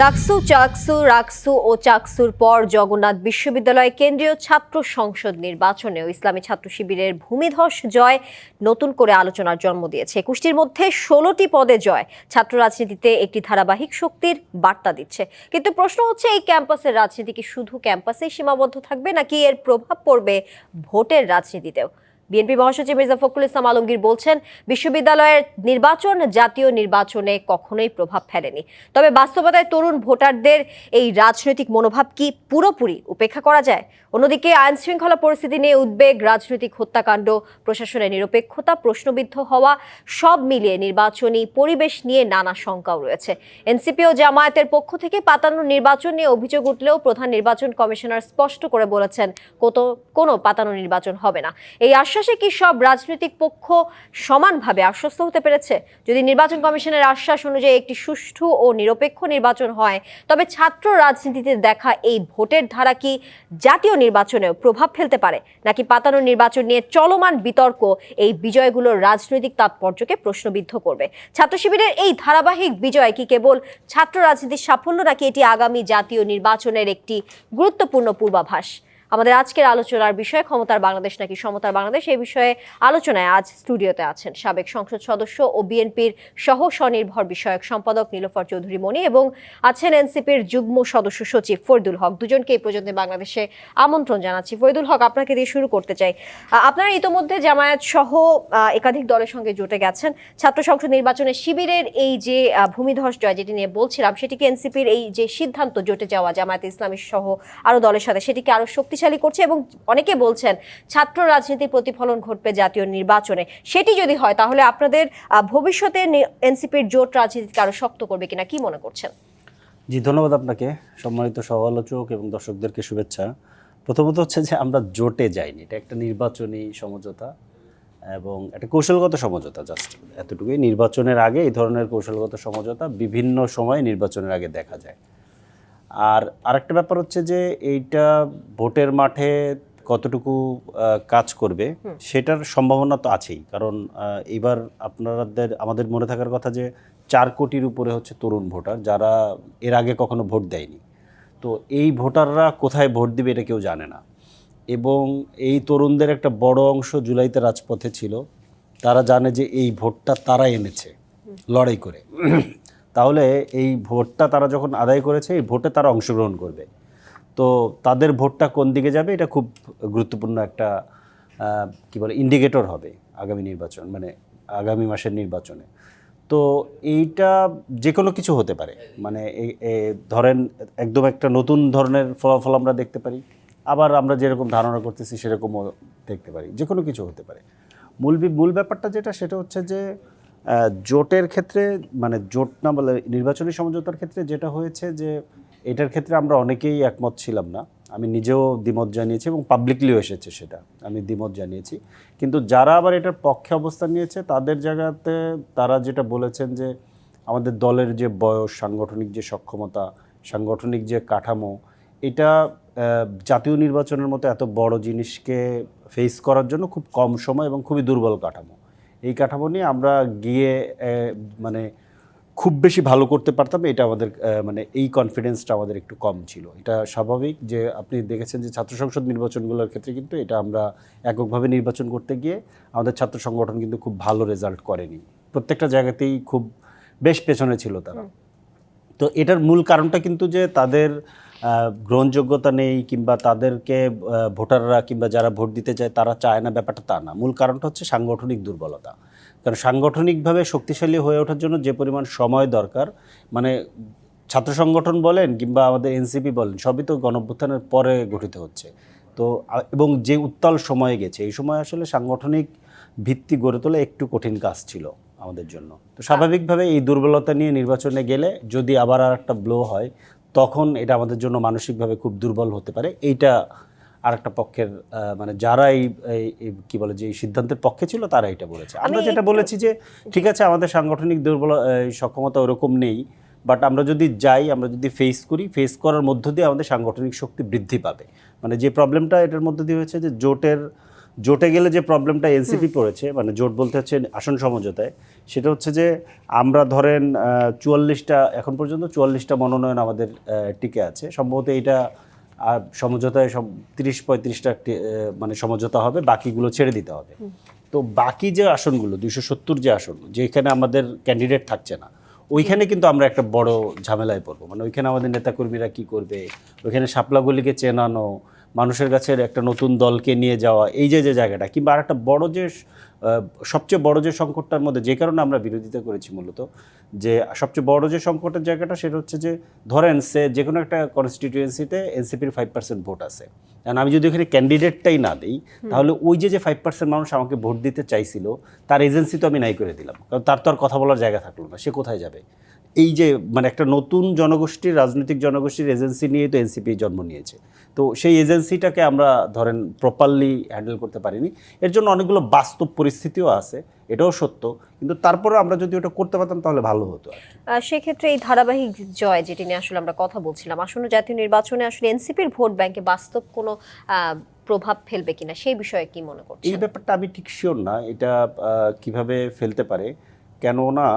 ডাকসু, চাকসু, রাকসু ও চাকসুর পর জগন্নাথ বিশ্ববিদ্যালয় কেন্দ্রীয় ছাত্র সংসদ নির্বাচনেও ইসলামী ছাত্র শিবিরের ভূমিধস জয় নতুন করে আলোচনার জন্ম দিয়েছে। ২১টির মধ্যে ১৬টি পদে জয় ছাত্র রাজনীতিতে একটি ধারাবাহিক শক্তির বার্তা দিচ্ছে। কিন্তু প্রশ্ন হচ্ছে, এই ক্যাম্পাসের রাজনীতি কি শুধু ক্যাম্পাসেই সীমাবদ্ধ থাকবে, নাকি এর প্রভাব পড়বে ভোটের রাজনীতিতেও? বিএনপি মহাসচিব মির্জা ফখরুল ইসলাম আলমগীর বলছেন, বিশ্ববিদ্যালয়ের নির্বাচন জাতীয় নির্বাচনে কখনোই প্রভাব ফেলেনি। তবে বাস্তবতায় তরুণ ভোটারদের এই রাজনৈতিক মনোভাব কি পুরোপুরি উপেক্ষা করা যায়? অন্যদিকে আইন শৃঙ্খলা পরিস্থিতি নিয়ে উদ্বেগ, রাজনৈতিক হত্যাকাণ্ড, প্রশাসনের নিরপেক্ষতা প্রশ্নবিদ্ধ হওয়া, সব মিলিয়ে নির্বাচনী পরিবেশ নিয়ে নানা শঙ্কাও রয়েছে। এনসিপি ও জামায়াতের পক্ষ থেকে পাতানো নির্বাচন নিয়ে অভিযোগ উঠলেও প্রধান নির্বাচন কমিশনার স্পষ্ট করে বলেছেন, কোনো পাতানো নির্বাচন হবে না। এই আশ্বাসে কি সব রাজনৈতিক পক্ষ সমানভাবে আশ্বস্ত হতে পেরেছে? যদি নির্বাচন কমিশনের আশ্বাস অনুযায়ী একটি সুষ্ঠু ও নিরপেক্ষ নির্বাচন হয়, তবে ছাত্র রাজনীতিতে দেখা এই ভোটের ধারা কি জাতীয় নির্বাচনেও প্রভাব ফেলতে পারে, নাকি পাতানো নির্বাচন নিয়ে চলমান বিতর্ক এই বিজয়গুলোর রাজনৈতিক তাৎপর্যকে প্রশ্নবিদ্ধ করবে? ছাত্র শিবিরের এই ধারাবাহিক বিজয় কি কেবল ছাত্র রাজনীতির সাফল্য, নাকি এটি আগামী জাতীয় নির্বাচনের একটি গুরুত্বপূর্ণ পূর্বাভাস? আমাদের আজকের আলোচনার বিষয় ক্ষমতার বাংলাদেশ নাকি সমতার বাংলাদেশ। এই বিষয়ে আলোচনায় আজ স্টুডিওতে আছেন সাবেক সংসদ সদস্য ও বিএনপির সহ স্বনির্ভর বিষয়ক সম্পাদক নীলোফার চৌধুরী মনি এবং আছেন এনসিপির যুগ্ম সদস্য সচিব ফরিদুল হক। দুজনকে এই পর্যন্ত বাংলাদেশে আমন্ত্রণ জানাচ্ছি। ফরিদুল হক, আপনাকে দিয়ে শুরু করতে চাই। আপনারা ইতোমধ্যে জামায়াত সহ একাধিক দলের সঙ্গে জুটে গেছেন। ছাত্র সংসদ নির্বাচনে শিবিরের এই যে ভূমিধস জয় যেটি নিয়ে বলছিলাম, সেটিকে এনসিপির এই যে সিদ্ধান্ত জোটে যাওয়া জামায়াত ইসলামী সহ আরো দলের সাথে, সেটিকে আরো শক্তিশালী করছে এবং অনেকে বলছেন ছাত্র রাজনীতির প্রতিফলন ঘটবে জাতীয় নির্বাচনে। সেটি যদি হয়, তাহলে আপনাদের ভবিষ্যতে এনসিপির জোট রাজনীতিকে আরো শক্ত করবে কিনা, কি মনে করছেন? জি, ধন্যবাদ আপনাকে, সম্মানিত সহ-আলোচক এবং দর্শকদেরকে শুভেচ্ছা। প্রথমত হচ্ছে যে আমরা জোটে যাইনি, এটা একটা নির্বাচনী সমঝোতা এবং একটা কৌশলগত সমঝোতা। জাস্ট এতটুকুই, নির্বাচনের আগে এই ধরনের কৌশলগত সমঝোতা বিভিন্ন সময় নির্বাচনের আগে দেখা যায়। আর আরেকটা ব্যাপার হচ্ছে যে এইটা ভোটের মাঠে কতটুকু কাজ করবে সেটার সম্ভাবনা তো আছেই। কারণ এবার আমাদের মনে থাকার কথা যে 4 কোটির উপরে হচ্ছে তরুণ ভোটার, যারা এর আগে কখনো ভোট দেয়নি। তো এই ভোটাররা কোথায় ভোট দিবে এটা কেউ জানে না। এবং এই তরুণদের একটা বড় অংশ জুলাইতে রাজপথে ছিল। তারা জানে যে এই ভোটটা তারা এনেছে লড়াই করে। তাহলে এই ভোটটা তারা যখন আদায় করেছে, এই ভোটে তারা অংশগ্রহণ করবে। তো তাদের ভোটটা কোন দিকে যাবে এটা খুব গুরুত্বপূর্ণ একটা ইন্ডিকেটর হবে আগামী নির্বাচন, মানে আগামী মাসের নির্বাচনে। তো এইটা যে কোনো কিছু হতে পারে, মানে ধরেন একদম একটা নতুন ধরনের ফলাফল আমরা দেখতে পারি, আবার আমরা যেরকম ধারণা করতেছি সেরকমও দেখতে পারি, যে কোনো কিছু হতে পারে। মূল ব্যাপারটা সেটা হচ্ছে যে জোটের ক্ষেত্রে, মানে জোট না বলে নির্বাচনী সমঝোতার ক্ষেত্রে যেটা হয়েছে যে এটার ক্ষেত্রে আমরা অনেকেই একমত ছিলাম না। আমি নিজেও দ্বিমত জানিয়েছি এবং পাবলিকলিও এসেছে সেটা, আমি দ্বিমত জানিয়েছি। কিন্তু যারা আবার এটার পক্ষে অবস্থান নিয়েছে তাদের জায়গাতে তারা যেটা বলেছেন যে আমাদের দলের যে বয়স, সাংগঠনিক যে সক্ষমতা, সাংগঠনিক যে কাঠামো, এটা জাতীয় নির্বাচনের মতো এত বড় জিনিসকে ফেস করার জন্য খুব কম সময় এবং খুবই দুর্বল কাঠামো। এই কাঠামো নিয়ে আমরা গিয়ে মানে খুব বেশি ভালো করতে পারতাম, এটা আমাদের মানে এই কনফিডেন্সটা আমাদের একটু কম ছিল। এটা স্বাভাবিক যে আপনি দেখেছেন যে ছাত্র সংসদ নির্বাচনগুলোর ক্ষেত্রে কিন্তু এটা আমরা এককভাবে নির্বাচন করতে গিয়ে আমাদের ছাত্র সংগঠন কিন্তু খুব ভালো রেজাল্ট করেনি, প্রত্যেকটা জায়গাতেই খুব বেশ পেছনে ছিল তারা। তো এটার মূল কারণটা কিন্তু যে তাদের গ্রহণযোগ্যতা নেই, কিংবা তাদেরকে ভোটাররা কিংবা যারা ভোট দিতে চায় তারা চায় না, ব্যাপারটা তা না। মূল কারণটা হচ্ছে সাংগঠনিক দুর্বলতা। কারণ সাংগঠনিকভাবে শক্তিশালী হয়ে ওঠার জন্য যে পরিমাণ সময় দরকার, মানে ছাত্র সংগঠন বলেন কিংবা আমাদের এনসিপি বলেন, সবই তো গণঅভ্যুত্থানের পরে গঠিত হচ্ছে। তো এবং যে উত্তাল সময়ে গেছে, এই সময় আসলে সাংগঠনিক ভিত্তি গড়ে তোলা একটু কঠিন কাজ ছিল আমাদের জন্য। তো স্বাভাবিকভাবে এই দুর্বলতা নিয়ে নির্বাচনে গেলে যদি আবার আর একটা ব্লো হয়, তখন এটা আমাদের জন্য মানসিকভাবে খুব দুর্বল হতে পারে। এইটা আর একটা পক্ষের মানে যারা এই যে এই সিদ্ধান্তের পক্ষে ছিল তারা এটা বলেছে। আমরা যেটা বলেছি যে ঠিক আছে, আমাদের সাংগঠনিক সক্ষমতা ওরকম নেই, বাট আমরা যদি যাই, আমরা যদি ফেস করার মধ্য দিয়ে আমাদের সাংগঠনিক শক্তি বৃদ্ধি পাবে। মানে যে প্রবলেমটা এটার মধ্যে দিয়ে হয়েছে যে জোটের জোটে গেলে যে প্রবলেমটা এনসিপি পড়েছে, মানে জোট বলতে হচ্ছে আসন সমঝোতায়, সেটা হচ্ছে যে আমরা ধরেন 44টা এখন পর্যন্ত 44টা মনোনয়ন আমাদের টিকে আছে। সম্ভবত এইটা সমঝোতায় 30-35টা মানে সমঝোতা হবে, বাকিগুলো ছেড়ে দিতে হবে। তো বাকি যে আসনগুলো 270 যে আসন, যেখানে আমাদের ক্যান্ডিডেট থাকছে না, ওইখানে কিন্তু আমরা একটা বড় ঝামেলায় পড়বো। মানে ওইখানে আমাদের নেতাকর্মীরা কি করবে, ওইখানে শাপলাগুলিকে চেনানো, মানুষের কাছে একটা নতুন দলকে নিয়ে যাওয়া, এই যে যে জায়গাটা, কিংবা আর একটা বড় যে সবচেয়ে বড় যে সংকটটার মধ্যে, যে কারণে আমরা বিরোধিতা করেছি মূলত, যে সবচেয়ে বড় যে সংকটের জায়গাটা সেটা হচ্ছে যে ধরেন যে কোনো একটা কনস্টিটিউয়েন্সিতে এনসিপির 5% ভোট আছে, কারণ আমি যদি ওখানে ক্যান্ডিডেটটাই না দিই, তাহলে ওই যে 5% মানুষ আমাকে ভোট দিতে চাইছিল, তার এজেন্সি তো আমি নাই করে দিলাম, কারণ তার তো আর কথা বলার জায়গা থাকলো না, সে কোথায় যাবে? এই যে মানে একটা নতুন জনগোষ্ঠীর, রাজনৈতিক জনগোষ্ঠীর এজেন্সি নিয়ে তো এনসিপি জন্ম নিয়েছে। তো সেই এজেন্সিটাকে আমরা ধরেন প্রপারলি হ্যান্ডেল করতে পারিনি। এর জন্য অনেকগুলো বাস্তব পরিস্থিতিও আছে, এটাও সত্য, কিন্তু তারপরে আমরা যদি ওটা করতে পারতাম তাহলে ভালো হতো। সেক্ষেত্রে এই ধারাবাহিক জয় যেটি নিয়ে আসলে আমরা কথা বলছিলাম, আসন্ন জাতীয় নির্বাচনে আসলে এনসিপির ভোট ব্যাংকে বাস্তব কোনো প্রভাব ফেলবে কিনা, সেই বিষয়ে কি মনে করছেন? এই ব্যাপারটা আমি ঠিক শিওর না, এটা কিভাবে ফেলতে পারে। কেননা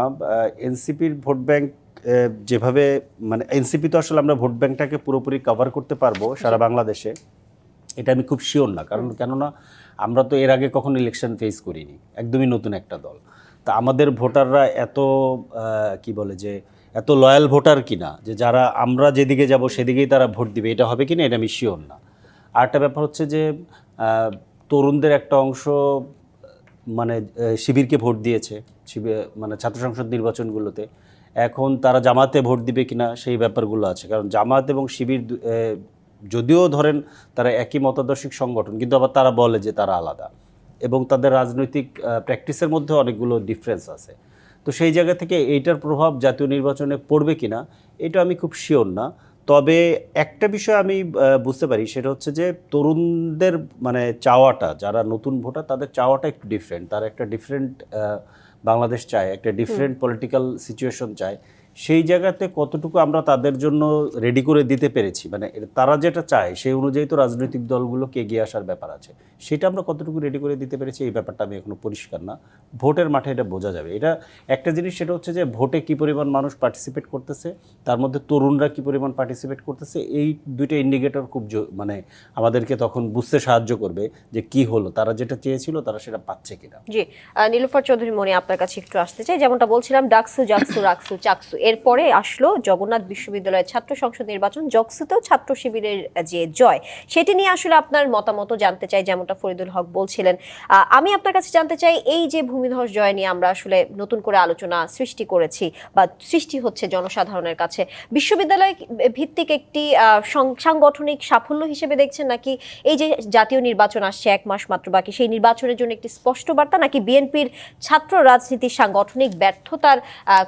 এনসিপির ভোট ব্যাংক যেভাবে, মানে এনসিপি তো আসলে আমরা ভোট ব্যাংকটাকে পুরোপুরি কভার করতে পারবো সারা বাংলাদেশে, এটা আমি খুব শিওর না। কেননা আমরা তো এর আগে কখনো ইলেকশন ফেস করিনি, একদমই নতুন একটা দল। তা আমাদের ভোটাররা এত কি বলে যে এত লয়াল ভোটার কিনা, যে যারা আমরা যেদিকে যাব সেদিকেই তারা ভোট দিবে, এটা হবে কিনা এটা আমি শিওর না। আর একটা ব্যাপার হচ্ছে যে তরুণদের একটা অংশ মানে শিবিরকে ভোট দিয়েছে, মানে ছাত্র সংসদ নির্বাচনগুলোতে। এখন তারা জামাতে ভোট দিবে কিনা সেই ব্যাপারগুলো আছে, কারণ জামাত এবং শিবির যদিও ধরেন তারা একই মতাদর্শিক সংগঠন, কিন্তু আবার তারা বলে যে তারা আলাদা, এবং তাদের রাজনৈতিক প্র্যাকটিসের মধ্যে অনেকগুলো ডিফারেন্স আছে। তো সেই জায়গা থেকে এইটার প্রভাব জাতীয় নির্বাচনে পড়বে কিনা এটা আমি খুব শিওর না। তবে একটা বিষয় আমি বুঝতে পারি, সেটা হচ্ছে যে তরুণদের মানে চাওয়াটা, যারা নতুন ভোটার তাদের চাওয়াটা একটু ডিফারেন্ট, তারা একটা ডিফারেন্ট বাংলাদেশ চায়, একটা ডিফারেন্ট পলিটিক্যাল সিচুয়েশন চায়। সেই জায়গাতে কতটুকু আমরা তাদের জন্য রেডি করে দিতে পেরেছি, মানে তারা যেটা চায় সেই অনুযায়ী তো রাজনৈতিক দলগুলোকে এগিয়ে আসার ব্যাপার আছে, সেটা আমরা কতটুকু রেডি করে দিতে পেরেছি এই ব্যাপারটা আমি এখনো পরিষ্কার না। ভোটের মাঠে এটা বোঝা যাবে। এটা একটা জিনিস, সেটা হচ্ছে যে ভোটে কী পরিমাণ মানুষ পার্টিসিপেট করতেছে, তার মধ্যে তরুণরা কী পরিমাণ পার্টিসিপেট করতেছে, এই দুইটা ইন্ডিকেটর খুব মানে আমাদেরকে তখন বুঝতে সাহায্য করবে যে কি হলো, তারা যেটা চেয়েছিল তারা সেটা পাচ্ছে কিনা। জি, নীলুফার চৌধুরী মনি, আপনার কাছে একটু আসতে চাই। যেমনটা বলছিলাম, ডাকসু জাকসু রাকসু চাকসু, এরপরে আসলো জগন্নাথ বিশ্ববিদ্যালয়ের ছাত্র সংসদ নির্বাচন। জকসুতেও ছাত্র শিবিরের যে জয়, সেটি নিয়ে আসলে আপনার মতামত জানতে চাই। যেমনটা ফরিদুল হক বলছিলেন, আমি আপনার কাছে জানতে চাই, এই যে ভূমিধস জয় নিয়ে আমরা আসলে নতুন করে আলোচনা সৃষ্টি করেছি বা সৃষ্টি হচ্ছে জনসাধারণের কাছে, বিশ্ববিদ্যালয় ভিত্তিক একটি সাংগঠনিক সাফল্য হিসেবে দেখছেন, নাকি এই যে জাতীয় নির্বাচন আসছে, 1 মাস মাত্র বাকি, সেই নির্বাচনের জন্য একটি স্পষ্ট বার্তা, নাকি বিএনপির ছাত্র রাজনীতির সাংগঠনিক ব্যর্থতার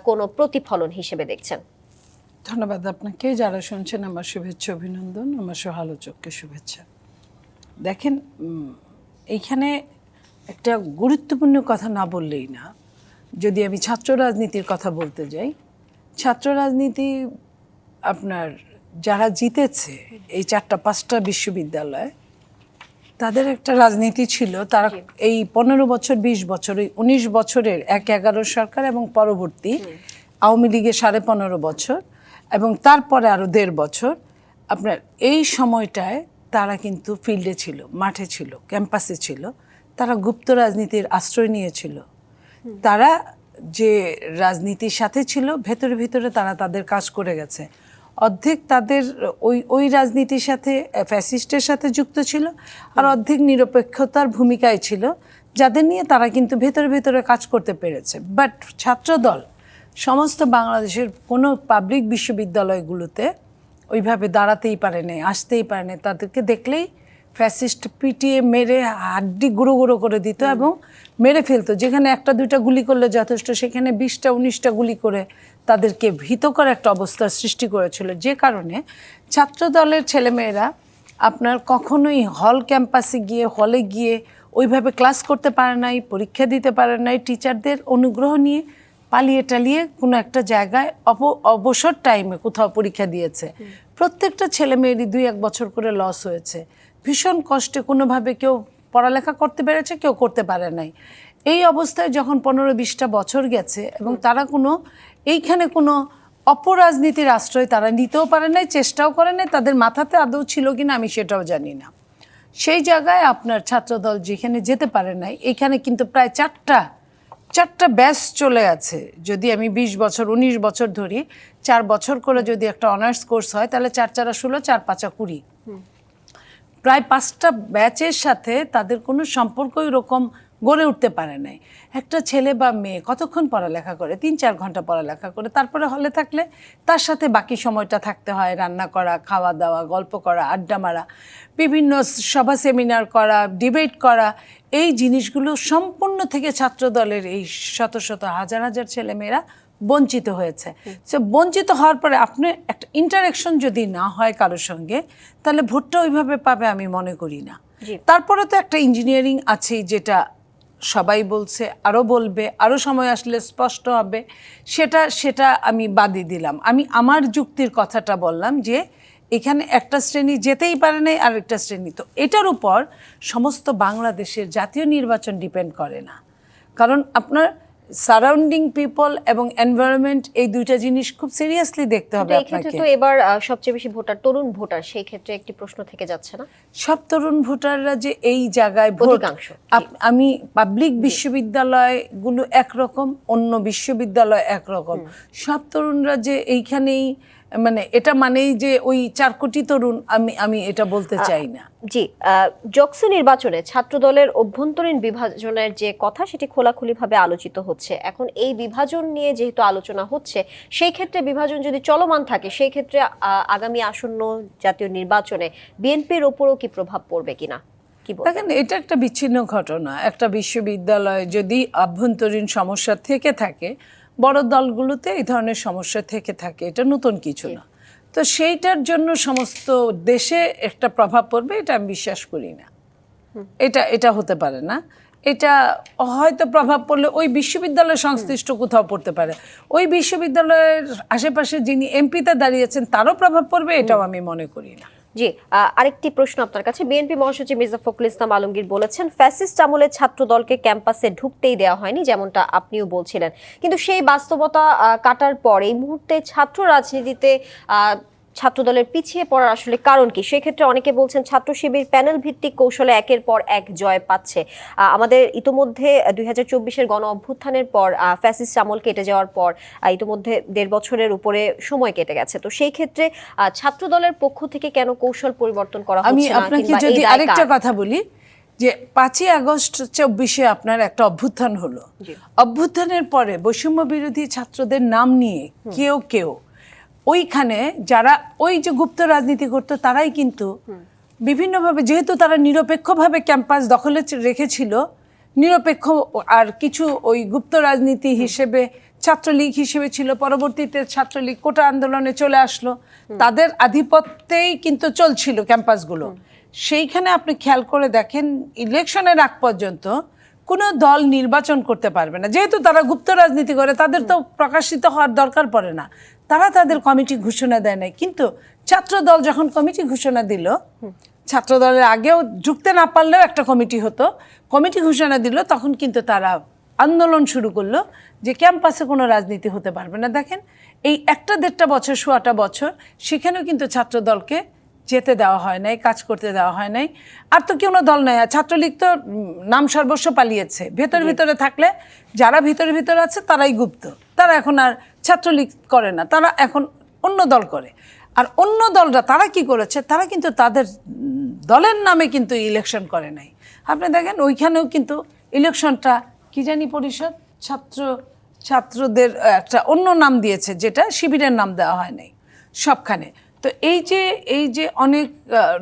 কোনো প্রতিফলন হিসেবে দেখছেন? ধন্যবাদ আপনাকে। যারা শুনছেন আমার শুভেচ্ছা, অভিনন্দন, আমার সহালোচককে শুভেচ্ছা। দেখেন, এইখানে একটা গুরুত্বপূর্ণ কথা না বললেই না। যদি আমি ছাত্র রাজনীতির কথা বলতে যাই, ছাত্র রাজনীতি আপনার যারা জিতেছে এই 4-5টা বিশ্ববিদ্যালয়, তাদের একটা রাজনীতি ছিল। তারা এই 15 বছর 20 বছর, এই 19 বছরের 1-11 সরকার এবং পরবর্তী আওয়ামী লীগের 15.5 বছর এবং তারপরে আরও 1.5 বছর, আপনার এই সময়টায় তারা কিন্তু ফিল্ডে ছিল, মাঠে ছিল, ক্যাম্পাসে ছিল। তারা গুপ্ত রাজনীতির আশ্রয় নিয়েছিল। তারা যে রাজনীতির সাথে ছিল, ভেতরে ভেতরে তারা তাদের কাজ করে গেছে। অর্ধেক তাদের ওই রাজনীতির সাথে, ফ্যাসিস্টের সাথে যুক্ত ছিল, আর অর্ধেক নিরপেক্ষতার ভূমিকায় ছিল, যাদের নিয়ে তারা কিন্তু ভেতরে ভেতরে কাজ করতে পেরেছে। বাট ছাত্রদল সমস্ত বাংলাদেশের কোনো পাবলিক বিশ্ববিদ্যালয়গুলোতে ওইভাবে দাঁড়াতেই পারে নাই, আসতেই পারে নাই। তাদেরকে দেখলেই ফ্যাসিস্ট পিটিয়ে মেরে হাড্ডি গুঁড়ো গুঁড়ো করে দিত এবং মেরে ফেলতো। যেখানে 1-2টা গুলি করলে যথেষ্ট, সেখানে 20টা-19টা গুলি করে তাদেরকে ভীতকর একটা অবস্থার সৃষ্টি করেছিল। যে কারণে ছাত্রদলের ছেলেমেয়েরা আপনার কখনোই ক্যাম্পাসে গিয়ে, হলে গিয়ে ওইভাবে ক্লাস করতে পারে নাই, পরীক্ষা দিতে পারে নাই। টিচারদের অনুগ্রহ নিয়ে পালিয়ে টালিয়ে কোনো একটা জায়গায় অবসর টাইমে কোথাও পরীক্ষা দিয়েছে। প্রত্যেকটা ছেলেমেয়েরই 2-1 বছর করে লস হয়েছে। ভীষণ কষ্টে কোনোভাবে কেউ পড়ালেখা করতে পেরেছে, কেউ করতে পারে নাই। এই অবস্থায় যখন 15-20টা বছর গেছে এবং তারা এইখানে কোনো অপরাজনীতির আশ্রয় তারা নিতেও পারে নাই, চেষ্টাও করে নাই, তাদের মাথাতে আদৌ ছিল কিনা আমি সেটাও জানি না। সেই জায়গায় আপনার ছাত্রদল যেখানে যেতে পারে নাই, এখানে কিন্তু প্রায় চারটা ব্যাচ চলে আছে। যদি আমি 20 বছর 19 বছর ধরি, 4 বছর করে যদি একটা অনার্স কোর্স হয়, তাহলে 4 4 16, 4 5 20, প্রায় 5টা ব্যাচের সাথে তাদের কোনো সম্পর্কই রকম গড়ে উঠতে পারে নাই। একটা ছেলে বা মেয়ে কতক্ষণ পড়ালেখা করে? 3-4 ঘন্টা পড়ালেখা করে, তারপরে হলে থাকলে তার সাথে বাকি সময়টা থাকতে হয় রান্না করা, খাওয়া দাওয়া, গল্প করা, আড্ডা মারা, বিভিন্ন সভা সেমিনার করা, ডিবেট করা। এই জিনিসগুলো সম্পূর্ণ থেকে ছাত্রদলের এই শত শত হাজার হাজার ছেলেমেয়েরা বঞ্চিত হয়েছে। সে বঞ্চিত হওয়ার পরে আপনি একটা ইন্টারাকশন যদি না হয় কারোর সঙ্গে, তাহলে ভোটটা ওইভাবে পাবে আমি মনে করি না। তারপরে তো একটা ইঞ্জিনিয়ারিং আছেই, যেটা সবাই বলছে, আরও বলবে, আরও সময় আসলে স্পষ্ট হবে, সেটা আমি বাদই দিলাম। আমি আমার যুক্তির কথাটা বললাম যে এখানে একটা শ্রেণী যেতেই পারে নাই, আরেকটা শ্রেণী। তো এটার উপর সমস্ত বাংলাদেশের জাতীয় নির্বাচন ডিপেন্ড করে না, কারণ আপনার সারাউন্ডিং পিপল এবং এনভায়রনমেন্ট, এই দুইটা জিনিস খুব সিরিয়াসলি দেখতে হবে এই ক্ষেত্রে আপনাকে। তো এবার সবচেয়ে বেশি ভোটার তরুণ ভোটার, সেই ক্ষেত্রে একটি প্রশ্ন থেকে যাচ্ছে না? সব তরুণ ভোটাররা যে এই জায়গায় ভোট, অধিকাংশ। আমি পাবলিক বিশ্ববিদ্যালয়গুলো একরকম, অন্য বিশ্ববিদ্যালয় একরকম, সব তরুণরা যে এইখানেই মানে এটা মানেই যে ওই 4 কোটি তরুণ, আমি এটা বলতে চাই না। জি, জকসু নির্বাচনে ছাত্রদলের অভ্যন্তরীণ বিভাজনের যে কথা, সেটি খোলাখুলিভাবে আলোচিত হচ্ছে। এখন এই বিভাজন নিয়ে যেহেতু আলোচনা হচ্ছে, সেই ক্ষেত্রে বিভাজন যদি চলমান থাকে, সেই ক্ষেত্রে আগামী আসন্ন জাতীয় নির্বাচনে বিএনপির ওপরও কি প্রভাব পড়বে কিনা, কি বলবেন? দেখেন, এটা একটা বিচ্ছিন্ন ঘটনা। একটা বিশ্ববিদ্যালয় যদি আভ্যন্তরীণ সমস্যা থেকে থাকে, বড় দলগুলোতে এই ধরনের সমস্যা থেকে থাকে, এটা নতুন কিছু না। তো সেইটার জন্য সমস্ত দেশে একটা প্রভাব পড়বে, এটা আমি বিশ্বাস করি না। এটা হতে পারে না। এটা হয়তো প্রভাব পড়লে ওই বিশ্ববিদ্যালয় সংশ্লিষ্ট কোথাও পড়তে পারে, ওই বিশ্ববিদ্যালয়ের আশেপাশে যিনি এমপিতে দাঁড়িয়েছেন তারও প্রভাব পড়বে, এটাও আমি মনে করি না। জি, আরেকটি প্রশ্ন আপনার কাছে। বিএনপি মহাসচিব মির্জা ফখরুল ইসলাম আলমগীর বলেছেন, ফ্যাসিস্ট আমলে ছাত্র দলকে ক্যাম্পাসে ঢুকতেই দেওয়া হয়নি, যেমনটা আপনিও বলছিলেন। কিন্তু সেই বাস্তবতা কাটার পর এই মুহূর্তে ছাত্র রাজনীতিতে ছাত্রদলের পিছিয়ে পড়ার আসলে কারণ কি? সেক্ষেত্রে অনেকে বলছেন ছাত্র শিবির প্যানেল ভিত্তিক কৌশলে একের পর এক জয় পাচ্ছে। আমাদের ইতোমধ্যে 2024-এর গণ অভ্যুত্থানের পর ফ্যাসিস্ট আমল কেটে যাওয়ার পর ইতোমধ্যে 1.5 বছরের উপরে সময় কেটে গেছে। তো সেই ক্ষেত্রে ছাত্রদলের পক্ষ থেকে কেন কৌশল পরিবর্তন করা আমি হচ্ছে না? আপনাকে কিংবা যদি এই দায় আরেকটা কার? কথা বলি, যে 5ই আগস্ট 24-এ আপনার একটা অভ্যুত্থান হলো। অভ্যুত্থানের পরে বৈষম্য বিরোধী ছাত্রদের নাম নিয়ে কেউ ওইখানে যারা ওই যে গুপ্ত রাজনীতি করতো, তারাই কিন্তু বিভিন্নভাবে, যেহেতু তারা নিরপেক্ষভাবে ক্যাম্পাস দখলে রেখেছিল, নিরপেক্ষ আর কিছু ওই গুপ্ত রাজনীতি হিসেবে ছাত্রলীগ হিসেবে ছিল, পরবর্তীতে ছাত্রলীগ কোটা আন্দোলনে চলে আসলো, তাদের আধিপত্যেই কিন্তু চলছিল ক্যাম্পাসগুলো। সেইখানে আপনি খেয়াল করে দেখেন, ইলেকশনের আগ পর্যন্ত কোনো দল নির্বাচন করতে পারবে না, যেহেতু তারা গুপ্ত রাজনীতি করে, তাদের তো প্রকাশিত হওয়ার দরকার পড়ে না, তারা তাদের কমিটি ঘোষণা দেয় নাই। কিন্তু ছাত্রদল যখন কমিটি ঘোষণা দিল, ছাত্রদলের আগেও ঢুকতে না পারলেও একটা কমিটি হতো, কমিটি ঘোষণা দিল, তখন কিন্তু তারা আন্দোলন শুরু করলো যে ক্যাম্পাসে কোনো রাজনীতি হতে পারবে না। দেখেন, এই 1-1.5 বছর, 1.5 বছর সেখানেও কিন্তু ছাত্রদলকে যেতে দেওয়া হয় নাই, কাজ করতে দেওয়া হয় নাই। আর তো কোনো দল নাই, ছাত্রলীগ তো নাম সর্বস্ব পালিয়েছে। ভিতরে থাকলে যারা ভিতরে আছে তারাই গুপ্ত, তারা এখন আর ছাত্রলীগ করে না, তারা এখন অন্য দল করে। আর অন্য দলরা তারা কি করেছে, তারা কিন্তু তাদের দলের নামে কিন্তু ইলেকশন করে নাই। আপনি দেখেন, ওইখানেও কিন্তু ইলেকশনটা কি জানি পরিষদ ছাত্রদের একটা অন্য নাম দিয়েছে, যেটা শিবিরের নাম দেওয়া হয় নাই সবখানে। তো এই যে অনেক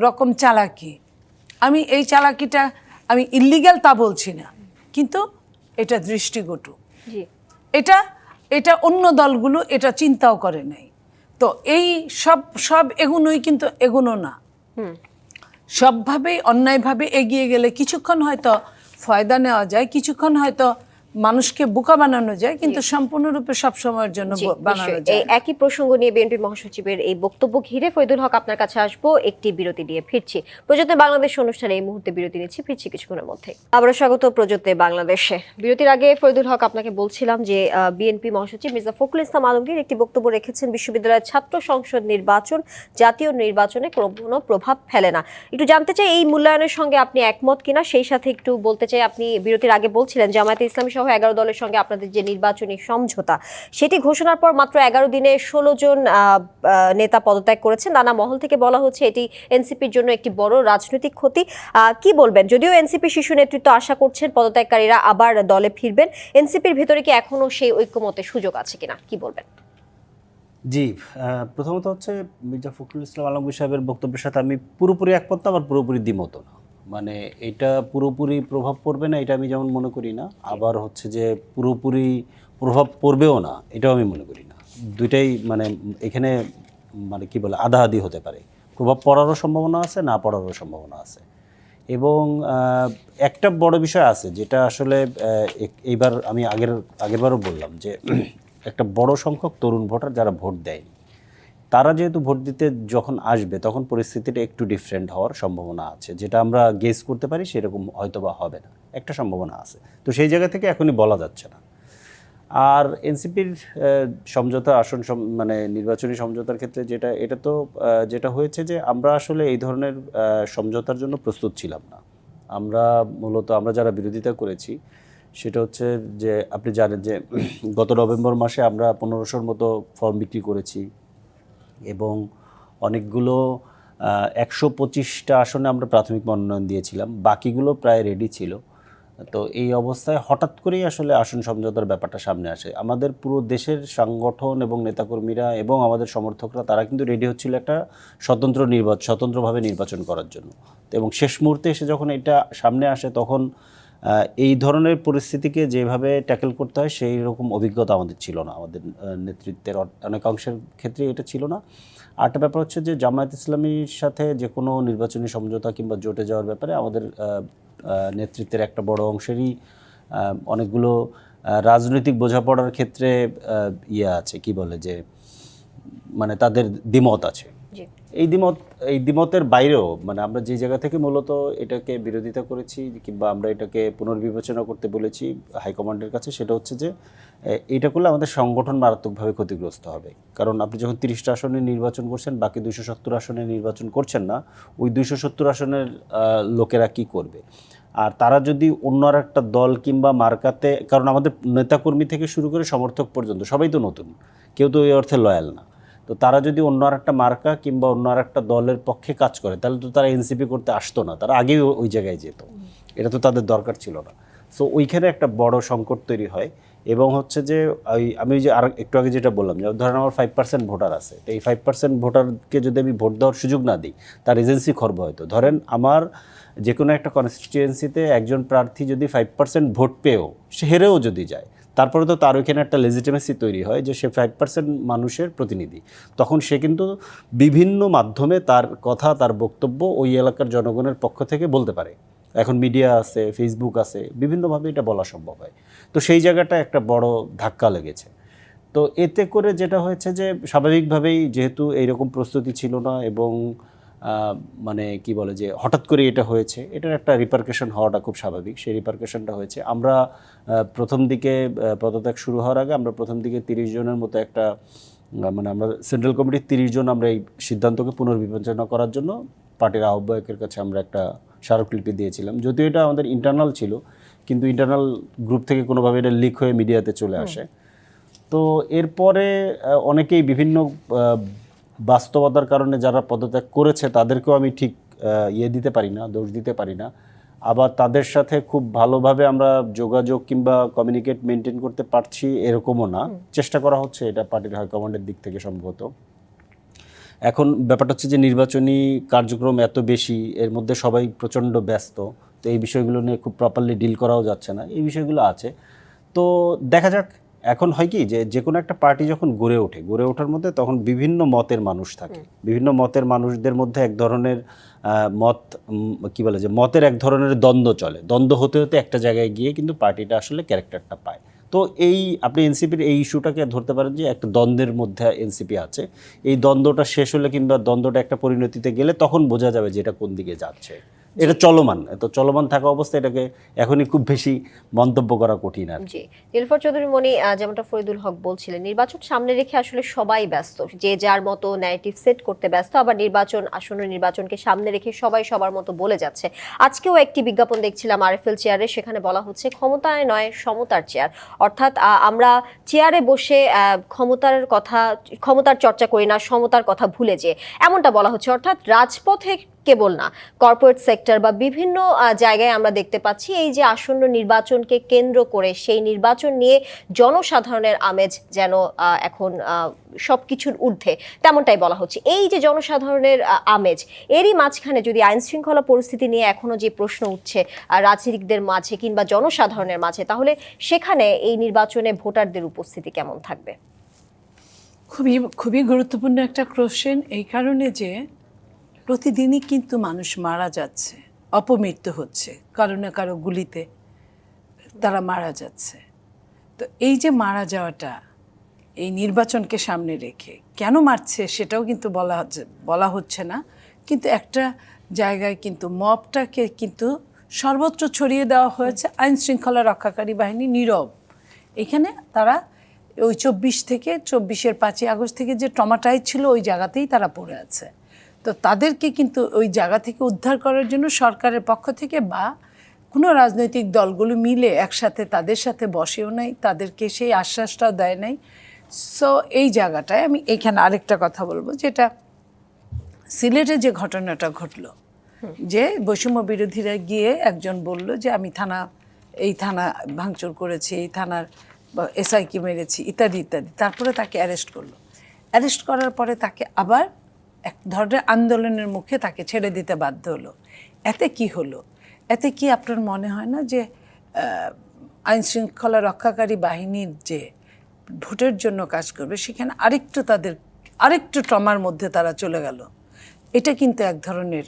রকম চালাকি, আমি এই চালাকিটা আমি ইল্লিগ্যাল তা বলছি না, কিন্তু এটা দৃষ্টিকটু। এটা অন্য দলগুলো এটা চিন্তাও করে নাই। তো এই সব এগুনোই কিন্তু এগুনো না, সবভাবেই অন্যায়ভাবে এগিয়ে গেলে কিছুক্ষণ হয়তো ফয়দা নেওয়া যায়, কিছুক্ষণ হয়তো মানুষকে বোকা বানানো যায়, কিন্তু সম্পূর্ণরূপে সব সময়ের জন্য জি, বানানো নিশ্চয়ই। যায় এই না। একই প্রসঙ্গ নিয়ে বিএনপি মহাসচিবের এই বক্তব্য ঘিরে ফরিদুল হক আপনার কাছে আসবো, একটি বিরতি দিয়ে ফিরছি। প্রযত্নে বাংলাদেশ অনুষ্ঠানে এই মুহূর্তে বিরতি নিচ্ছি, ফিরছি কিছুক্ষণের মধ্যে। আবারও স্বাগত প্রযত্নে বাংলাদেশে। বিরতির আগে ফরিদুল হক আপনাকে বলছিলাম যে বিএনপি মহাসচিব মির্জা ফখরুল ইসলাম আলমগীর একটি বক্তব্য রেখেছেন, বিশ্ববিদ্যালয়ের ছাত্র সংসদ নির্বাচন জাতীয় নির্বাচনে কোনো প্রভাব ফেলে না। একটু জানতে চাই এই মূল্যায়নের সঙ্গে আপনি একমত কিনা, সেই সাথে একটু বলতে চাই, আপনি বিরতির আগে বলছিলেন জামায়াতে ইসলামী সহ 11 দলের সঙ্গে আপনাদের যে নির্বাচনী সমঝোতা, সেটি ঘোষণার পর মাত্র 11 দিনে 16 জন নেতা পদত্যাগ করেছেন। নানা মহল থেকে বলা হচ্ছে এটি এনসিপির জন্য একটি বড় রাজনৈতিক ক্ষতি। কি বলবেন? যদিও এনসিপি শিশু নেতৃত্ব আশা করছেন পদত্যাগকারীরা আবার দলে ফিরবেন, এনসিপির ভেতরে কি এখনো সেই ঐক্যমতের সুযোগ আছে কিনা, কি বলবেন? জি, প্রথমত হচ্ছে মির্জা ফখরুল ইসলাম আলমগীর সাহেবের বক্তব্যের সাথে আমি পুরোপুরি একমত না, আবার পুরোপুরি দ্বিমত না। মানে এটা পুরোপুরি প্রভাব পড়বে না এটা আমি যেমন মনে করি না, আবার হচ্ছে যে পুরোপুরি প্রভাব পড়বেও না এটাও আমি মনে করি না। দুইটাই মানে এখানে মানে কি বলে আধা আধি হতে পারে। প্রভাব পড়ারও সম্ভাবনা আছে, না পড়ারও সম্ভাবনা আছে। এবং একটা বড় বিষয় আছে যেটা আসলে এইবার আমি আগেরবারও বললাম যে একটা বড় সংখ্যক তরুণ ভোটার যারা ভোট দেয়নি, তারা যেহেতু ভোট দিতে যখন আসবে তখন পরিস্থিতিটা একটু ডিফারেন্ট হওয়ার সম্ভাবনা আছে, যেটা আমরা গেস করতে পারি সেরকম হয়তো বা হবে না, একটা সম্ভাবনা আছে। তো সেই জায়গা থেকে এখনই বলা যাচ্ছে না। আর এনসিপির সমঝোতা মানে নির্বাচনী সমঝোতার ক্ষেত্রে যেটা হয়েছে যে আমরা আসলে এই ধরনের সমঝোতার জন্য প্রস্তুত ছিলাম না। আমরা যারা বিরোধিতা করেছি সেটা হচ্ছে যে আপনি জানেন যে গত নভেম্বর মাসে আমরা 1500-র মতো ফর্ম বিক্রি করেছি এবং অনেকগুলো 125টা আসনে আমরা প্রাথমিক মনোনয়ন দিয়েছিলাম, বাকিগুলো প্রায় রেডি ছিল। তো এই অবস্থায় হঠাৎ করেই আসলে আসন সমঝোতার ব্যাপারটা সামনে আসে। আমাদের পুরো দেশের সংগঠন এবং নেতাকর্মীরা এবং আমাদের সমর্থকরা তারা কিন্তু রেডি হচ্ছিল একটা স্বতন্ত্রভাবে নির্বাচন করার জন্য। এবং শেষ মুহূর্তে এসে যখন এটা সামনে আসে তখন এই ধরনের পরিস্থিতিকে যেভাবে ট্যাকেল করতে হয় সেই রকম অভিজ্ঞতা আমাদের ছিল না, আমাদের নেতৃত্বের অনেকাংশের ক্ষেত্রে এটা ছিল না। আরেকটা ব্যাপার হচ্ছে যে জামায়াত ইসলামীর সাথে যে কোনো নির্বাচনী সমঝোতা কিংবা জোটে যাওয়ার ব্যাপারে আমাদের নেতৃত্বের একটা বড় অংশেরই অনেকগুলো রাজনৈতিক বোঝাপড়ার ক্ষেত্রে আছে, কি বলে যে মানে তাদের দ্বিমত আছে। এই দ্বিমতের বাইরেও মানে আমরা যে জায়গা থেকে মূলত এটাকে বিরোধিতা করেছি কিংবা আমরা এটাকে পুনর্বিবেচনা করতে বলেছি হাইকমান্ডের কাছে, সেটা হচ্ছে যে এটা করলে আমাদের সংগঠন মারাত্মকভাবে ক্ষতিগ্রস্ত হবে। কারণ আপনি যখন 30টা আসনে নির্বাচন করছেন, বাকি 270 আসনে নির্বাচন করছেন না, ওই 270 আসনের লোকেরা কি করবে? আর তারা যদি অন্য আর একটা দল কিংবা মার্কাতে, কারণ আমাদের নেতাকর্মী থেকে শুরু করে সমর্থক পর্যন্ত সবাই তো নতুন, কেউ তো এই অর্থে লয়াল না। তো তারা যদি অন্য আর একটা মার্কা কিংবা অন্য আর একটা দলের পক্ষে কাজ করে তাহলে তো তারা এনসিপি করতে আসতো না, তারা আগেই ওই জায়গায় যেত। এটা তো তাদের দরকার ছিল না। সো ওইখানে একটা বড় সংকট তৈরি হয়। এবং হচ্ছে যে আমি যে আর একটু আগে যেটা বললাম যে ধরেন আমার 5% ভোটার আছে, তো এই 5% ভোটারকে যদি আমি ভোট দেওয়ার সুযোগ না দিই তার এজেন্সি খর্ব হয়তো। ধরেন আমার যে কোনো একটা কনস্টিটিউয়েন্সিতে একজন প্রার্থী যদি 5% ভোট পেয়েও সে হেরেও যদি যায়, তারপরে তো তার ওইখানে একটা লেজিটিমেসি তৈরি হয় যে সে 5% মানুষের প্রতিনিধি। তখন সে কিন্তু বিভিন্ন মাধ্যমে তার কথা, তার বক্তব্য ওই এলাকার জনগণের পক্ষ থেকে বলতে পারে। এখন মিডিয়া আছে, ফেসবুক আছে, বিভিন্নভাবে এটা বলা সম্ভব হয়। তো সেই জায়গাটা একটা বড় ধাক্কা লেগেছে। তো এতে করে যেটা হয়েছে যে স্বাভাবিকভাবেই যেহেতু এইরকম প্রস্তুতি ছিল না এবং মানে কি বলে যে হঠাৎ করে এটা হয়েছে, এটার একটা রিপারকেশন হওয়াটা খুব স্বাভাবিক। সেই রিপারকেশনটা হয়েছে। আমরা প্রথম দিকে পদত্যাগ শুরু হওয়ার আগে আমরা প্রথম দিকে 30 জনের মতো একটা মানে আমরা সেন্ট্রাল কমিটির 30 জন আমরা এই সিদ্ধান্তকে পুনর্বিবেচনা করার জন্য পার্টির আহ্বায়কের কাছে আমরা একটা স্মারকলিপি দিয়েছিলাম। যদিও এটা আমাদের ইন্টারনাল ছিল, কিন্তু ইন্টারনাল গ্রুপ থেকে কোনোভাবে এটা লিক হয়ে মিডিয়াতে চলে আসে। তো এরপরে অনেকেই বিভিন্ন বাস্তবতার কারণে যারা পদত্যাগ করেছে তাদেরকেও আমি ঠিক দিতে পারি না, দোষ দিতে পারি না। আবার তাদের সাথে খুব ভালোভাবে আমরা যোগাযোগ কিংবা কমিউনিকেট মেনটেন করতে পারছি এরকমও না, চেষ্টা করা হচ্ছে এটা পার্টির হাইকমান্ডের দিক থেকে সম্ভবত। এখন ব্যাপারটা হচ্ছে যে নির্বাচনী কার্যক্রম এত বেশি, এর মধ্যে সবাই প্রচণ্ড ব্যস্ত, তো এই বিষয়গুলো নিয়ে খুব প্রপারলি ডিল করাও যাচ্ছে না, এই বিষয়গুলো আছে। তো দেখা যাক এখন হয় কি যে যে কোনো একটা পার্টি যখন গড়ে ওঠার মধ্যে তখন বিভিন্ন মতের মানুষ থাকে, বিভিন্ন মতের মানুষদের মধ্যে এক ধরনের মত কি বলে যে মতের এক ধরনের দ্বন্দ্ব চলে, দ্বন্দ্ব হতে হতে একটা জায়গায় গিয়ে কিন্তু পার্টিটা আসলে ক্যারেক্টারটা পায়। তো এই আপনি এনসিপির এই ইস্যুটাকে ধরতে পারেন যে একটা দ্বন্দ্বের মধ্যে এনসিপি আছে, এই দ্বন্দ্বটা শেষ হলে কিংবা দ্বন্দ্বটা একটা পরিণতিতে গেলে তখন বোঝা যাবে যে এটা কোন দিকে যাচ্ছে। এটা চলমান, তো চলমান থাকা অবস্থায় এটাকে এখনই খুব বেশি মন্তব্য করা কঠিন আর জি, নীলুফার চৌধুরী মনি, যেমনটা ফরিদুল হক বলছিলেন, নির্বাচন সামনে রেখে আসলে সবাই ব্যস্ত, যে যার মতো ন্যারেটিভ সেট করতে ব্যস্ত, আবার আসন্ন নির্বাচনকে সামনে রেখে সবাই সবার মতো বলে যাচ্ছে। আজকেও একটি বিজ্ঞাপন দেখছিলাম আরএফএল চেয়ারে, সেখানে বলা হচ্ছে ক্ষমতায় নয় সমতার চেয়ার, অর্থাৎ আমরা চেয়ারে বসে ক্ষমতার চর্চা করি না, সমতার কথা ভুলে যে, এমনটা বলা হচ্ছে। অর্থাৎ রাজপথে কেবল না, কর্পোরেট সেক্টর বা বিভিন্ন জায়গায় আমরা দেখতে পাচ্ছি এই যে আসন্ন নির্বাচনকে কেন্দ্র করে সেই নির্বাচন নিয়ে জনসাধারণের আমেজ যেন এখন সবকিছুর ঊর্ধ্বে, তেমনটাই বলা হচ্ছে। এই যে জনসাধারণের আমেজ, এরই মাঝখানে যদি আইন শৃঙ্খলা পরিস্থিতি নিয়ে এখনো যে প্রশ্ন উঠছে রাজনীতিকদের মাঝে কিংবা জনসাধারণের মাঝে, তাহলে সেখানে এই নির্বাচনে ভোটারদের উপস্থিতি কেমন থাকবে? খুবই খুবই গুরুত্বপূর্ণ একটা কোশ্চেন, এই কারণে যে প্রতিদিনই কিন্তু মানুষ মারা যাচ্ছে, অপমৃত্যু হচ্ছে, কারো না কারো গুলিতে তারা মারা যাচ্ছে। তো এই যে মারা যাওয়াটা এই নির্বাচনকে সামনে রেখে কেন মারছে সেটাও কিন্তু বলা হচ্ছে না, কিন্তু একটা জায়গায় কিন্তু মবটাকে কিন্তু সর্বত্র ছড়িয়ে দেওয়া হয়েছে। আইন শৃঙ্খলা রক্ষাকারী বাহিনী নীরব। এখানে তারা ওই 24 আগস্ট থেকে যে ট্রমাটাইজ ছিল ওই জায়গাতেই তারা পড়ে আছে। তো তাদেরকে কিন্তু ওই জায়গা থেকে উদ্ধার করার জন্য সরকারের পক্ষ থেকে বা কোনো রাজনৈতিক দলগুলো মিলে একসাথে তাদের সাথে বসেও নাই, তাদেরকে সেই আশ্বাসটাও দেয় নাই। সো এই জায়গাটায় আমি এখানে আরেকটা কথা বলবো, যেটা সিলেটে যে ঘটনাটা ঘটলো, যে বৈষম্য বিরোধীরা গিয়ে একজন বলল যে আমি এই থানা ভাঙচুর করেছি, এই থানার এসআইকে মেরেছি, ইত্যাদি ইত্যাদি। তারপরে তাকে অ্যারেস্ট করলো। অ্যারেস্ট করার পরে তাকে আবার এক ধরনের আন্দোলনের মুখে তাকে ছেড়ে দিতে বাধ্য হলো। এতে কি হলো? এতে কি আপনার মনে হয় না যে আইন শৃঙ্খলা রক্ষাকারী বাহিনীর যে ভোটের জন্য কাজ করবে সেখানে আরেকটু ট্রমার মধ্যে তারা চলে গেল? এটা কিন্তু এক ধরনের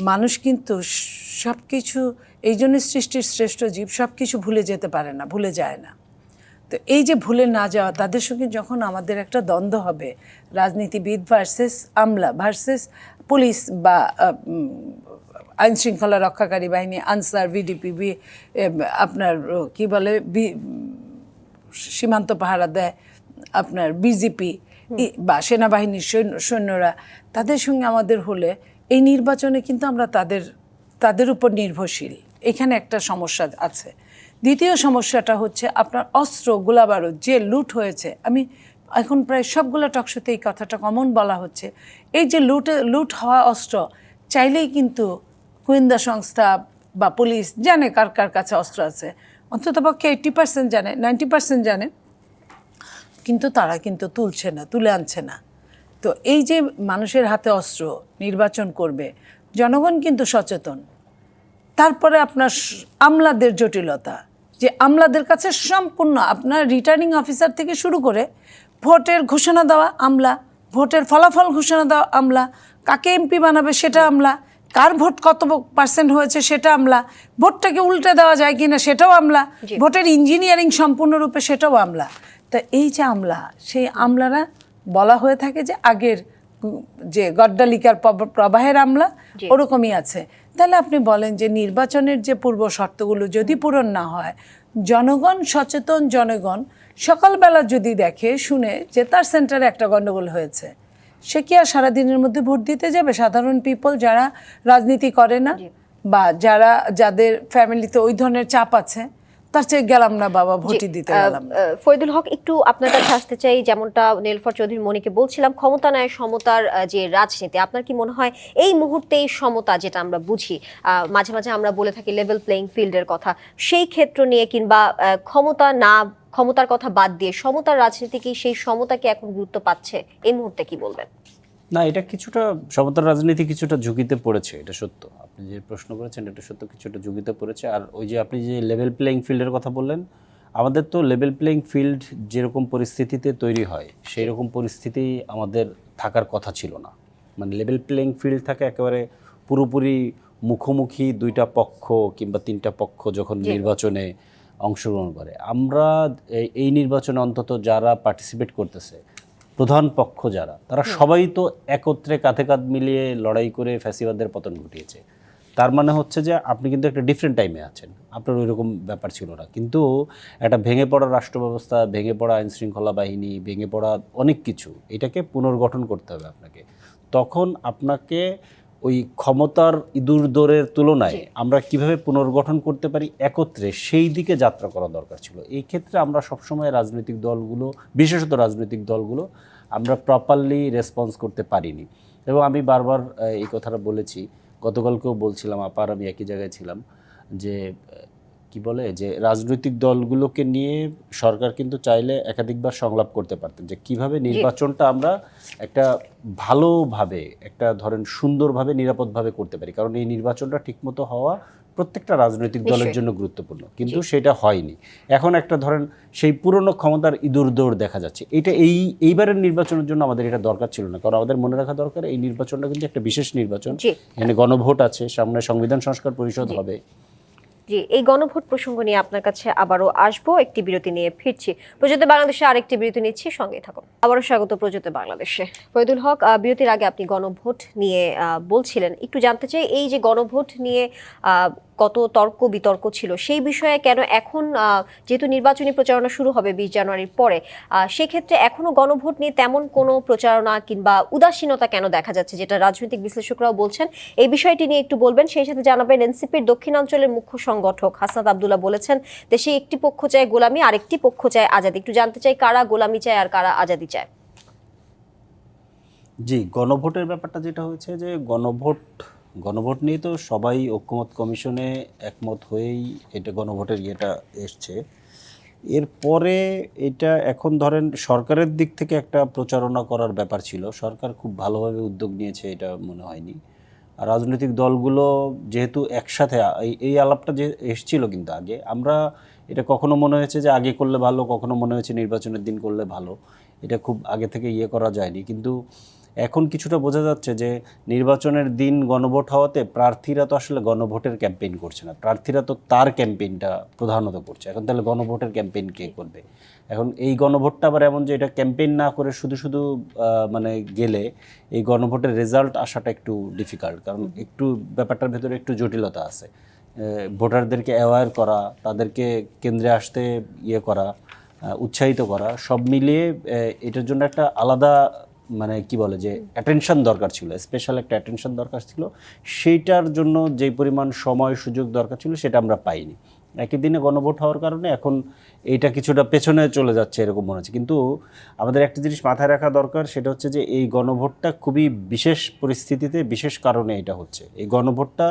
মানুষ কিন্তু সব কিছু, এই জন্য সৃষ্টির শ্রেষ্ঠ জীব, সব কিছু ভুলে যেতে পারে না, ভুলে যায় না। তো এই যে ভুলে না যাওয়া, তাদের সঙ্গে যখন আমাদের একটা দ্বন্দ্ব হবে, রাজনীতিবিদ ভার্সেস আমলা ভার্সেস পুলিশ বা আইন শৃঙ্খলা রক্ষাকারী বাহিনী, আনসার, ভিডিপি, আপনার কি বলে সীমান্ত পাহারা দেয় আপনার বিজেপি বা সেনাবাহিনীর সৈন্যরা, তাদের সঙ্গে আমাদের হলে এই নির্বাচনে কিন্তু আমরা তাদের উপর নির্ভরশীল। এখানে একটা সমস্যা আছে। দ্বিতীয় সমস্যাটা হচ্ছে আপনার অস্ত্র, গোলাবারুদ যে লুট হয়েছে। আমি এখন প্রায় সবগুলো টকশোতে এই কথাটা কমন বলা হচ্ছে, এই যে লুট হওয়া অস্ত্র চাইলেই কিন্তু গোয়েন্দা সংস্থা বা পুলিশ জানে কার কার কাছে অস্ত্র আছে, অন্ততপক্ষে 80% জানে, 90% জানে, কিন্তু তারা কিন্তু তুলে আনছে না। তো এই যে মানুষের হাতে অস্ত্র, নির্বাচন করবে, জনগণ কিন্তু সচেতন। তারপরে আপনার আমলাদের জটিলতা, যে আমলাদের কাছে সম্পূর্ণ আপনার রিটার্নিং অফিসার থেকে শুরু করে ভোটের ঘোষণা দেওয়া আমলা, ভোটের ফলাফল ঘোষণা দেওয়া আমলা, কাকে এমপি বানাবে সেটা আমলা, কার ভোট কত % হয়েছে সেটা আমলা, ভোটটাকে উল্টে দেওয়া যায় কিনা সেটাও আমলা, ভোটের ইঞ্জিনিয়ারিং সম্পূর্ণরূপে সেটাও আমলা। তা এই যে আমলা, সেই আমলারা বলা হয়ে থাকে যে আগের যে গড্ডালিকার প্রবাহের আমলা ওরকমই আছে। তাহলে আপনি বলেন যে নির্বাচনের যে পূর্ব শর্তগুলো যদি পূরণ না হয়, জনগণ সচেতন, জনগণ সকালবেলা যদি দেখে শুনে যে তার সেন্টারে একটা গণ্ডগোল হয়েছে, সে কি আর সারাদিনের মধ্যে ভোট দিতে যাবে? সাধারণ পিপল যারা রাজনীতি করে না বা যাদের ফ্যামিলিতে ওই ধরনের চাপ আছে, তার চেয়ে গেলাম না বাবা, ভোটই দিতে গেলাম না। ফরিদুল হক, একটু আপনার কাছে আসতে চাই, যেমনটা নীলুফার চৌধুরী মনিকে বলছিলাম, ক্ষমতা নয় সমতার যে রাজনীতি, আপনার কি মনে হয় এই মুহূর্তে এই সমতা যেটা আমরা বুঝি, মাঝে মাঝে আমরা বলে থাকি লেভেল প্লেইং ফিল্ডের কথা, সেই ক্ষেত্র নিয়ে কিংবা ক্ষমতার কথা বাদ দিয়ে সমতার রাজনীতি কি সেই সমতা কি এখন গুরুত্ব পাচ্ছে এই মুহূর্তে, কি বলবেন? না, এটা কিছুটা সমতার রাজনীতি কিছুটা ঝুঁকিতে পড়েছে, এটা সত্য। আপনি যে প্রশ্ন করেছেন এটা সত্য, কিছুটা ঝুঁকিতে পড়েছে। আর ওই যে আপনি যে লেভেল প্লেইং ফিল্ডের কথা বললেন, আমাদের তো লেভেল প্লেইং ফিল্ড যেরকম পরিস্থিতিতে তৈরি হয় সেই রকম পরিস্থিতি আমাদের থাকার কথা ছিল না। মানে লেভেল প্লেইং ফিল্ড থাকে একেবারে পুরোপুরি মুখোমুখি দুইটা পক্ষ কিংবা তিনটা পক্ষ যখন নির্বাচনে অংশগ্রহণ করে। আমরা এই নির্বাচনে অন্তত যারা পার্টিসিপেট করতেছে, প্রধান পক্ষ যারা, তারা সবাই তো একত্রে কাঁধে কাঁধ মিলিয়ে লড়াই করে ফ্যাসিবাদের পতন ঘটিয়েছে। তার মানে হচ্ছে যে আপনি কিন্তু একটা ডিফারেন্ট টাইমে আছেন, আপনার ওই রকম ব্যাপার ছিল না। কিন্তু একটা ভেঙে পড়া রাষ্ট্র ব্যবস্থা, ভেঙে পড়া আইনশৃঙ্খলা বাহিনী, ভেঙে পড়া অনেক কিছু, এটাকে পুনর্গঠন করতে হবে আপনাকে। তখন আপনাকে ওই ক্ষমতার ইঁদুর দৌড়ের তুলনায় আমরা কিভাবে পুনর্গঠন করতে পারি একত্রে, সেই দিকে যাত্রা করা দরকার ছিল। এই ক্ষেত্রে আমরা সবসময় রাজনৈতিক দলগুলো, বিশেষত রাজনৈতিক দলগুলো, আমরা প্রপারলি রেসপন্স করতে পারিনি। এবং আমি বারবার এই কথাটা বলেছি, গতকালকেও বলছিলাম, আপার আমি একই জায়গায় ছিলাম, যে কি বলে যে রাজনৈতিক দলগুলোকে নিয়ে সরকার কিন্তু চাইলে একাধিকবার সংলাপ করতে পারতেন যে কিভাবে নির্বাচনটা আমরা একটা ভালোভাবে, একটা ধরেন সুন্দরভাবে, নিরাপদভাবে করতে পারি। কারণ এই নির্বাচনটা ঠিকমতো হওয়া প্রত্যেকটা রাজনৈতিক দলের জন্য গুরুত্বপূর্ণ, কিন্তু সেটা হয়নি। এখন একটা ধরেন সেই পুরনো ক্ষমতার ইঁদুর দৌড় দেখা যাচ্ছে। এটা এইবারের নির্বাচনের জন্য আমাদের এটা দরকার ছিল না। কারণ আমাদের মনে রাখা দরকার, এই নির্বাচনটা কিন্তু একটা বিশেষ নির্বাচন, এখানে গণভোট আছে, সামনে সংবিধান সংস্কার পরিষদ হবে। জি, এই গণভোট প্রসঙ্গ নিয়ে আপনার কাছে আবারও আসবো, একটি বিরতি নিয়ে ফিরছি। প্রযুক্তি বাংলাদেশে আরেকটি বিরতি নিচ্ছি, সঙ্গেই থাকুন। আবারও স্বাগত প্রযুক্তি বাংলাদেশে। ফয়দুল হক, বিরতির আগে আপনি গণভোট নিয়ে বলছিলেন, একটু জানতে চাই এই যে গণভোট নিয়ে কত তর্ক বিতর্ক ছিল, সেই বিষয়ে কেন এখন, যেহেতু নির্বাচনী প্রচারণা শুরু হবে 20 জানুয়ারির পরে, সেক্ষেত্রে এখনো গণভোট নিয়ে তেমন কোনো প্রচারণা কিংবা উদাসীনতা কেন দেখা যাচ্ছে, যেটা রাজনৈতিক বিশ্লেষকরাও বলছেন, এই বিষয়টি নিয়ে একটু বলবেন। সেই সাথে জানাবেন, এনসিপির দক্ষিণাঞ্চলের মুখ্য সংগঠক হাসনাত আব্দুল্লাহ বলেছেন, দেশে একটি পক্ষ চায় গোলামি, আরেকটি পক্ষ চায় আজাদি। একটু জানতে চাই কারা গোলামি চায় আর কারা আজাদি চায়। জি, গণভোটের ব্যাপারটা যেটা হয়েছে, যে গণভোট নিয়ে তো সবাই ঐক্যমত কমিশনে একমত হয়েই এটা গণভোটের ইয়েটা এসছে। এরপরে এটা এখন ধরেন সরকারের দিক থেকে একটা প্রচারণা করার ব্যাপার ছিল, সরকার খুব ভালোভাবে উদ্যোগ নিয়েছে এটা মনে হয়নি। আর রাজনৈতিক দলগুলো যেহেতু একসাথে, এই আলাপটা যে এসছিল, কিন্তু আগে আমরা এটা কখনো মনে হয়েছে যে আগে করলে ভালো, কখনো মনে হয়েছে নির্বাচনের দিন করলে ভালো, এটা খুব আগে থেকে করা যায়নি। কিন্তু এখন কিছুটা বোঝা যাচ্ছে যে নির্বাচনের দিন গণভোট হওয়াতে প্রার্থীরা তো আসলে গণভোটের ক্যাম্পেইন করছে না, প্রার্থীরা তো তার ক্যাম্পেইনটা প্রধানত করছে। এখন তাহলে গণভোটের ক্যাম্পেইন কে করবে? এখন এই গণভোটটা আবার এমন যে এটা ক্যাম্পেইন না করে শুধু শুধু মানে গেলে এই গণভোটের রেজাল্ট আসাটা একটু ডিফিকাল্ট। কারণ একটু ব্যাপারটার ভেতরে একটু জটিলতা আছে। ভোটারদেরকে অ্যাওয়্যার করা, তাদেরকে কেন্দ্রে আসতে করা, উৎসাহিত করা, সব মিলিয়ে এটার জন্য একটা আলাদা মানে কি বলে যে অ্যাটেনশন দরকার ছিল, স্পেশাল একটা অ্যাটেনশন দরকার ছিল। সেইটার জন্য যে পরিমাণ সময় সুযোগ দরকার ছিল সেটা আমরা পাইনি। একই দিনে গণভোট হওয়ার কারণে এখন এইটা কিছুটা পেছনে চলে যাচ্ছে এরকম মনে হচ্ছে। কিন্তু আমাদের একটা জিনিস মাথায় রাখা দরকার, সেটা হচ্ছে যে এই গণভোটটা খুবই বিশেষ পরিস্থিতিতে, বিশেষ কারণে এটা হচ্ছে। এই গণভোটটা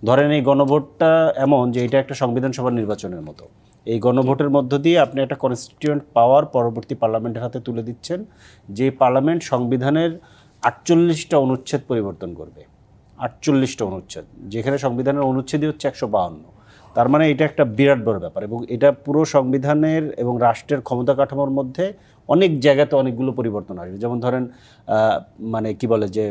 ধরেন, এই গণভোটটা এমন যে এটা একটা সংবিধান সভা নির্বাচনের মতো। এই গণভোটের মধ্য দিয়ে আপনি একটা কনস্টিটিউয়েন্ট পাওয়ার পরবর্তী পার্লামেন্টের হাতে তুলে দিচ্ছেন, যে পার্লামেন্ট সংবিধানের 48টা অনুচ্ছেদ পরিবর্তন করবে। 48টা অনুচ্ছেদ, যেখানে সংবিধানের অনুচ্ছেদই হচ্ছে 152। তার মানে এটা একটা বিরাট বড় ব্যাপার, এবং এটা পুরো সংবিধানের এবং রাষ্ট্রের ক্ষমতা কাঠামোর মধ্যে অনেক জায়গাতে অনেকগুলো পরিবর্তন আসবে। যেমন ধরেন মানে কি বলে যে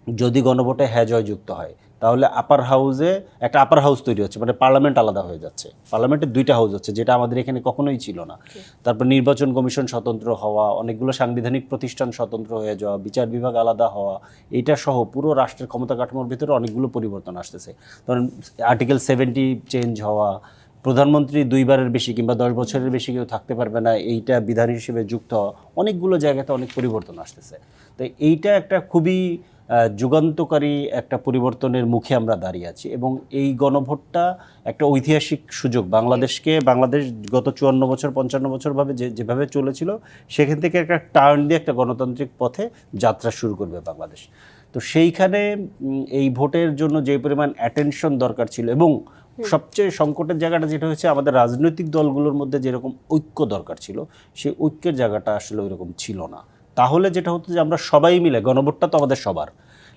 যদি গণভোটে হ্যাঁ জয় যুক্ত হয়, তাহলে আপার হাউসে একটা আপার হাউস তৈরি হচ্ছে, মানে পার্লামেন্ট আলাদা হয়ে যাচ্ছে। পার্লামেন্টের 2টা হাউস হচ্ছে, যেটা আমাদের এখানে কখনোই ছিল না। তারপর নির্বাচন কমিশন স্বতন্ত্র হওয়া, অনেকগুলো সাংবিধানিক প্রতিষ্ঠান স্বতন্ত্র হয়ে যাওয়া, বিচার বিভাগ আলাদা হওয়া, এইটা সহ পুরো রাষ্ট্রের ক্ষমতা কাঠামোর ভিতরে অনেকগুলো পরিবর্তন আসতেছে। ধরেন আর্টিকেল 70 চেঞ্জ হওয়া, প্রধানমন্ত্রী 2বারের বেশি কিংবা 10 বছরের বেশি কেউ থাকতে পারবে না, এইটা বিধান হিসেবে যুক্ত হওয়া, অনেকগুলো জায়গাতে অনেক পরিবর্তন আসতেছে। তো এইটা একটা খুবই যুগান্তকারী একটা পরিবর্তনের মুখে আমরা দাঁড়িয়ে আছি। এবং এই গণভোটটা একটা ঐতিহাসিক সুযোগ বাংলাদেশ গত 54 বছর 55 বছরভাবে যেভাবে চলেছিল, সেখান থেকে একটা টার্ন দিয়ে একটা গণতান্ত্রিক পথে যাত্রা শুরু করবে বাংলাদেশ। তো সেইখানে এই ভোটের জন্য যে পরিমাণ অ্যাটেনশন দরকার ছিল, এবং সবচেয়ে সংকটের জায়গাটা যেটা হচ্ছে, আমাদের রাজনৈতিক দলগুলোর মধ্যে যেরকম ঐক্য দরকার ছিল, সেই ঐক্যের জায়গাটা আসলে ওইরকম ছিল না। তাহলে যেটা হতো যে আমরা সবাই মিলে, গণভোটটা তো আমাদের সবার,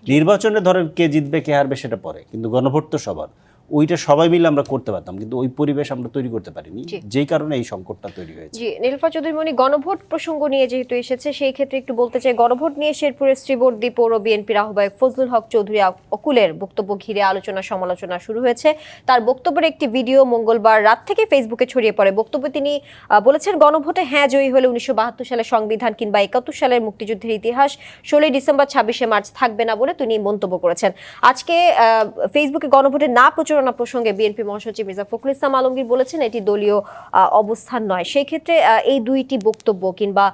নির্বাচনে ধরেন কে জিতবে কে হারবে সেটা পরে, কিন্তু গণভোট তো সবার। ওইটা সবাই মিলে আমরা করতে পারতাম, কিন্তু ওই পরিবেশ আমরা তৈরি করতে পারিনি, যেই কারণে এই সংকটটা তৈরি হয়েছে। জি, নীলুফা চৌধুরী মনি, গণভোট প্রসঙ্গ নিয়ে যেহেতু এসেছে সেই ক্ষেত্রে একটু বলতে চাই, গণভোট নিয়ে শেরপুরের শ্রীবর্দী পৌর বিএনপির আহ্বায়ক ফজলুল হক চৌধুরী অকুলের বক্তব্য ঘিরে আলোচনা সমালোচনা শুরু হয়েছে। তার বক্তব্যের একটি ভিডিও মঙ্গলবার রাত থেকে ফেসবুকে ছড়িয়ে পড়ে। বক্তব্যে তিনি বলেছেন, গণভোটে হ্যাঁ জয়ী হলে 1972 সালের সংবিধান কিংবা 71 সালের মুক্তিযুদ্ধের ইতিহাস 16 ডিসেম্বর 26শে মার্চ থাকবে না বলে তিনি মন্তব্য করেছেন। আজকে ফেসবুকে গণভোটে না প্রচারণা প্রসঙ্গে বিএনপি মহাসচিব মির্জা ফখরুল ইসলাম আলমগীর বলেছেন এটি দলীয় অবস্থান নয়। সেই ক্ষেত্রে এই দুইটি বক্তব্য কিংবা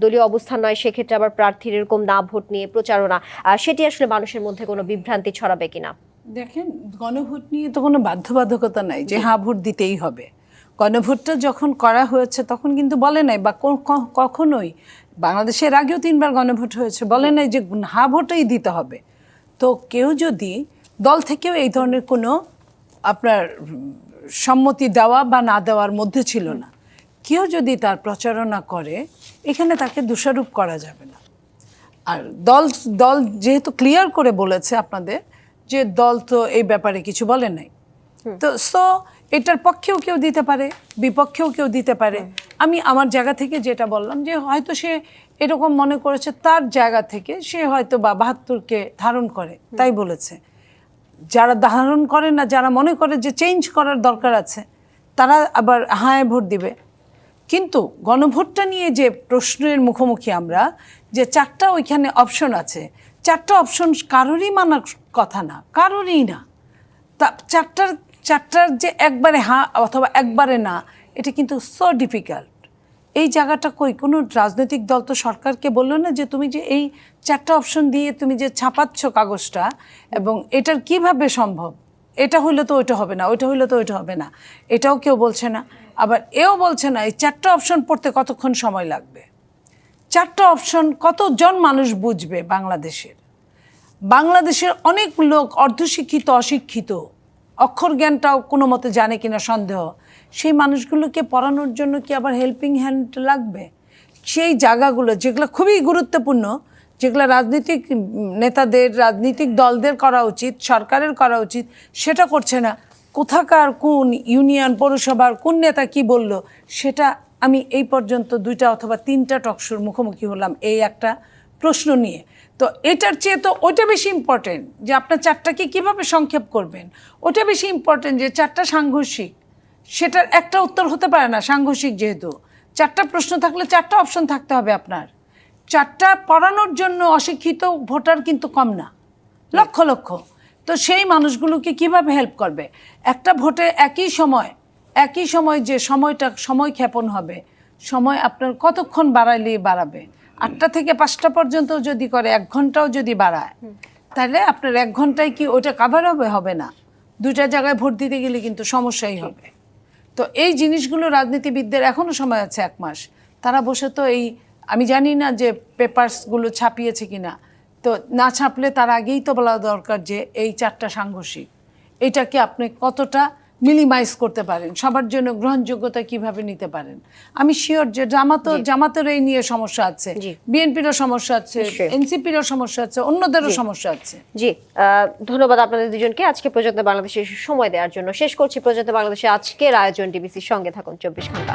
দলীয় অবস্থান নয়, সেক্ষেত্রে আবার প্রার্থীর এরকম না ভোট নিয়ে প্রচারণা, সেটি আসলে মানুষের মধ্যে কোনো বিভ্রান্তি ছড়াবে কিনা? দেখেন, গণভোট নিয়ে তো কোনো বাধ্যবাধকতা নাই যে হ্যাঁ ভোট দিতেই হবে। গণভোটটা যখন করা হয়েছে তখন কিন্তু বলে নাই, বা কখনোই বাংলাদেশের আগেও 3বার গণভোট হয়েছে, বলে নাই যে হ্যাঁ ভোটেই দিতে হবে। তো কেউ যদি দল থেকেও এই ধরনের কোনো আপনার সম্মতি দেওয়া বা না দেওয়ার মধ্যে ছিল না, কেউ যদি তার প্রচারণা করে এখানে তাকে দোষারোপ করা যাবে না। আর দল যেহেতু ক্লিয়ার করে বলেছে আপনাদের যে দল তো এই ব্যাপারে কিছু বলে নাই, তো এটার পক্ষেও কেউ দিতে পারে, বিপক্ষেও কেউ দিতে পারে। আমি আমার জায়গা থেকে যেটা বললাম যে হয়তো সে এরকম মনে করেছে, তার জায়গা থেকে সে হয়তো বা 72কে ধারণ করে তাই বলেছে। যারা ধারণ করে না, যারা মনে করে যে চেঞ্জ করার দরকার আছে, তারা আবার হ্যাঁ ভোট দিবে। কিন্তু গণভোটটা নিয়ে যে প্রশ্নের মুখোমুখি আমরা, যে 4টা ওইখানে অপশন আছে, 4টা অপশন কারোরই মানার কথা না, কারোরই না। তা চারটার যে একবারে হ্যাঁ অথবা একবারে না, এটা কিন্তু সো ডিফিকাল্ট। এই জায়গাটা কোনো রাজনৈতিক দল তো সরকারকে বললো না যে তুমি যে এই 4টা অপশন দিয়ে তুমি যে ছাপাচ্ছ কাগজটা, এবং এটার কিভাবে সম্ভব, এটা হইলে তো ওইটা হবে না, ওইটা হইলে তো ওইটা হবে না, এটাও কেউ বলছে না। আবার এও বলছে না এই 4টা অপশন পড়তে কতক্ষণ সময় লাগবে, 4টা অপশন কতজন মানুষ বুঝবে। বাংলাদেশের অনেক লোক অর্ধশিক্ষিত, অশিক্ষিত, অক্ষর জ্ঞানটাও কোনো মতে জানে কিনা সন্দেহ, সেই মানুষগুলোকে পড়ানোর জন্য কি আবার হেল্পিং হ্যান্ড লাগবে? সেই জায়গাগুলো যেগুলো খুবই গুরুত্বপূর্ণ, যেগুলো রাজনৈতিক নেতাদের, রাজনৈতিক দলদের করা উচিত, সরকারের করা উচিত, সেটা করছে না। কোথাকার কোন ইউনিয়ন পৌরসভার কোন নেতা কি বলল, সেটা আমি এই পর্যন্ত 2টা অথবা 3টা টকশোর মুখোমুখি হলাম এই একটা প্রশ্ন নিয়ে। তো এটার চেয়ে তো ওইটা বেশি ইম্পর্টেন্ট যে আপনার 4টাকে কীভাবে সংক্ষেপ করবেন, ওটা বেশি ইম্পর্টেন্ট যে 4টা সাংঘর্ষিক, সেটার একটা উত্তর হতে পারে না সাংঘর্ষিক। যেহেতু 4টা প্রশ্ন থাকলে 4টা অপশন থাকতে হবে আপনার। 4টা পড়ানোর জন্য অশিক্ষিত ভোটার কিন্তু কম না, লক্ষ লক্ষ। তো সেই মানুষগুলোকে কিভাবে হেল্প করবে? একটা ভোটে একই সময় যে সময় ক্ষেপণ হবে, সময় আপনার কতক্ষণ বাড়াইলেই বাড়াবে। 8টা থেকে 5টা পর্যন্ত যদি করে, 1 ঘন্টাও যদি বাড়ায়, তাহলে আপনার 1 ঘন্টায় কি ওটা কাভার হবে না? 2টা জায়গায় ভোট দিতে গেলে কিন্তু সমস্যাই হবে। তো এই জিনিসগুলো রাজনীতিবিদদের এখনও সময় আছে 1 মাস। তারা বসে তো আমি জানি না যে পেপারসগুলো ছাপিয়েছে কিনা, তো না ছাপলে তার আগেই তো বলা দরকার যে এই 4টা সাংঘর্ষিক, এটাকে আপনি কতটা মিনিমাইজ করতে পারেন, সবার জন্য গ্রহণযোগ্যতা কিভাবে নিতে পারেন। আমি শিওর যে জামাতের এই নিয়ে সমস্যা আছে, বিএনপিরও সমস্যা আছে, এনসিপিরও সমস্যা আছে, অন্যদেরও সমস্যা আছে। জি, ধন্যবাদ আপনাদের দুজনকে আজকে প্রজাতন্ত্র বাংলাদেশে সময় দেওয়ার জন্য। শেষ করছি প্রজাতন্ত্র বাংলাদেশে আজকের আয়োজন। ডিবিসির সঙ্গে থাকুন 24 ঘন্টা।